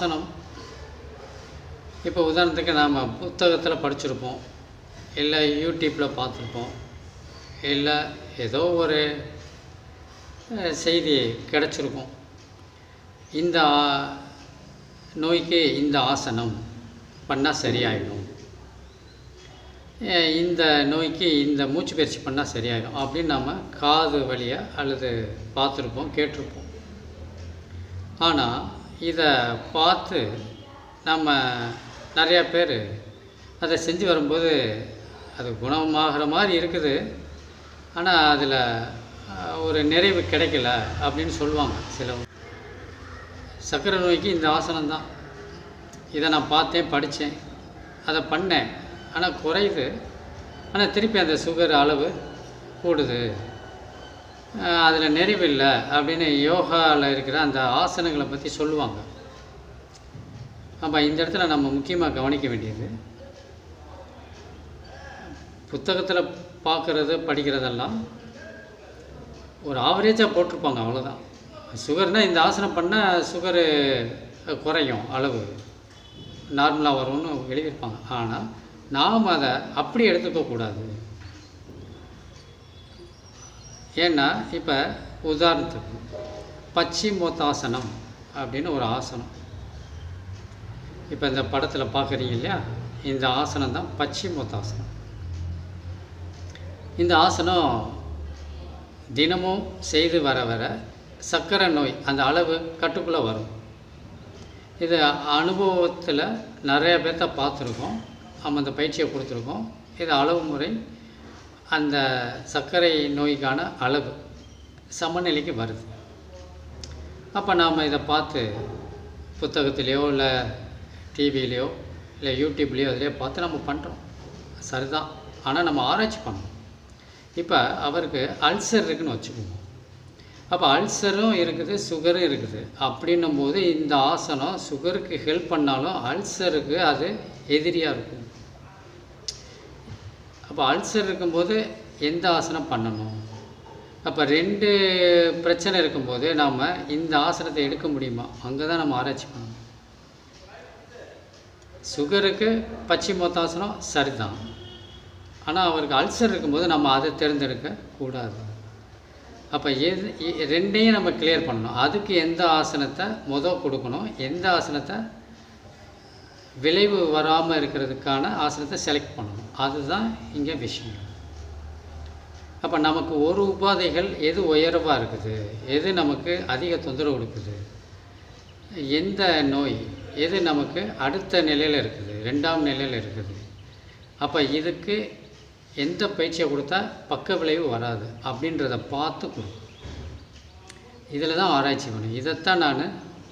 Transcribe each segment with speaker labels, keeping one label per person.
Speaker 1: ஆசனம் இப்போ உதாரணத்துக்கு நாம் புத்தகத்தில் படிச்சிருப்போம், இல்லை யூடியூப்பில் பார்த்துருப்போம், இல்லை ஏதோ ஒரு செய்தி கிடச்சிருக்கும். இந்த நோய்க்கு இந்த ஆசனம் பண்ணால் சரியாயிடும், இந்த நோய்க்கு இந்த மூச்சு பயிற்சி பண்ணால் சரியாயிடும் அப்படின்னு நம்ம காது வழியாக அல்லது பார்த்துருப்போம், கேட்டிருப்போம். ஆனால் இதை பார்த்து நம்ம நிறையா பேர் அதை செஞ்சு வரும்போது அது குணமாகிற மாதிரி இருக்குது, ஆனால் அதில் ஒரு நிறைவு கிடைக்கல அப்படின்னு சொல்லுவாங்க சிலவங்க. சர்க்கரை நோய்க்கு இந்த ஆசனம் தான், இதை நான் பார்த்தேன், படித்தேன், அதை பண்ணேன், ஆனால் குறையுது, ஆனால் திருப்பி அந்த சுகர் அளவு கூடுது, அதில் நிறைவு இல்லை அப்படின்னு யோகாவில் இருக்கிற அந்த ஆசனங்களை பற்றி சொல்லுவாங்க. இந்த இடத்துல நம்ம முக்கியமாக கவனிக்க வேண்டியது, புத்தகத்தில் பார்க்குறது படிக்கிறதெல்லாம் ஒரு ஆவரேஜாக போட்டிருப்பாங்க, அவ்வளோதான். சுகர்னால் இந்த ஆசனம் பண்ணால் சுகரு குறையும், அளவு நார்மலாக வரும்னு எழுதியிருப்பாங்க. ஆனால் நாம் அதை அப்படி எடுத்துக்கக்கூடாது. ஏன்னா இப்போ உதாரணத்துக்கு பச்சிமோத்தாசனம் அப்படின்னு ஒரு ஆசனம், இப்போ இந்த படத்தில் பார்க்குறீங்க இல்லையா, இந்த ஆசனம் தான் பச்சிமோத்தாசனம். இந்த ஆசனம் தினமும் செய்து வர வர சர்க்கரை நோய் அந்த அளவு கட்டுக்குள்ளே வரும். இது அனுபவத்தில் நிறைய பேர்த்த பார்த்துருக்கோம், நம்ம அந்த பயிற்சியை கொடுத்துருக்கோம். இது அளவு முறை அந்த சர்க்கரை நோய்க்கான அளவு சமநிலைக்கு வருது. அப்போ நாம் இதை பார்த்து புத்தகத்திலையோ இல்லை டிவிலேயோ இல்லை யூடியூப்லேயோ அதிலையோ பார்த்து நம்ம பண்ணுறோம், சரிதான். ஆனால் நம்ம ஆராய்ச்சி பண்ணணும். இப்போ அவருக்கு அல்சர் இருக்குதுன்னு வச்சுக்குவோம். அப்போ அல்சரும் இருக்குது, சுகரும் இருக்குது. அப்படின்னும் போது இந்த ஆசனம் சுகருக்கு ஹெல்ப் பண்ணாலும் அல்சருக்கு அது எதிரியாக இருக்கும். அப்போ அல்சர் இருக்கும்போது எந்த ஆசனம் பண்ணணும்? அப்போ 2 பிரச்சனை இருக்கும்போது நாம் இந்த ஆசனத்தை எடுக்க முடியுமா? அங்கே தான் நம்ம ஆராய்ச்சி பண்ணணும். சுகருக்கு பச்சிமோத்தாசனம் சரிதான், ஆனால் அவருக்கு அல்சர் இருக்கும்போது நம்ம அதை தேர்ந்தெடுக்க கூடாது. அப்போ ரெண்டையும் நம்ம கிளியர் பண்ணணும். அதுக்கு எந்த ஆசனத்தை கொடுக்கணும், எந்த ஆசனத்தை விளைவு வராமல் இருக்கிறதுக்கான ஆசனத்தை செலக்ட் பண்ணணும், அதுதான் இங்கே விஷயம். அப்போ நமக்கு ஒரு உபாதைகள் எது உயர்வாக இருக்குது, எது நமக்கு அதிக தொந்தரவு கொடுக்குது, எந்த நோய் எது நமக்கு அடுத்த நிலையில் இருக்குது, 2ஆம் நிலையில் இருக்குது, அப்போ இதுக்கு எந்த பயிற்சியை கொடுத்தா பக்க விளைவு வராது அப்படின்றத பார்த்து கொடுக்கும். இதில் தான் ஆராய்ச்சி பண்ணணும். இதைத்தான் நான்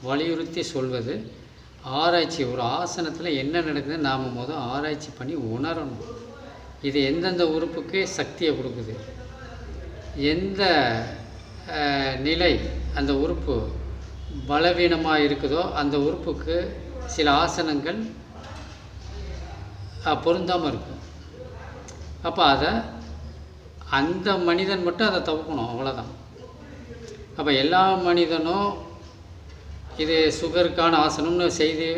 Speaker 1: வலியுறுத்தி சொல்வது. ஆராய்ச்சி, ஒரு ஆசனத்தில் என்ன நடக்குதுன்னு நாம் ஆராய்ச்சி பண்ணி உணரணும். இது எந்தெந்த உறுப்புக்கு சக்தியை கொடுக்குது, எந்த நிலை அந்த உறுப்பு பலவீனமாக இருக்குதோ அந்த உறுப்புக்கு சில ஆசனங்கள் பொருந்தாமல் இருக்கும். அப்போ அதை அந்த மனிதன் மட்டும் அதை தவிர்க்கணும், அவ்வளோதான். அப்போ எல்லா மனிதனும் இது சுகருக்கான ஆசனம்னு செய்து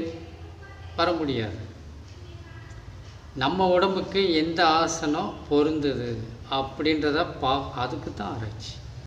Speaker 1: வர முடியாது. நம்ம உடம்புக்கு எந்த ஆசனம் பொருந்தது அப்படின்றத அதுக்கு தான் ஆராய்ச்சி.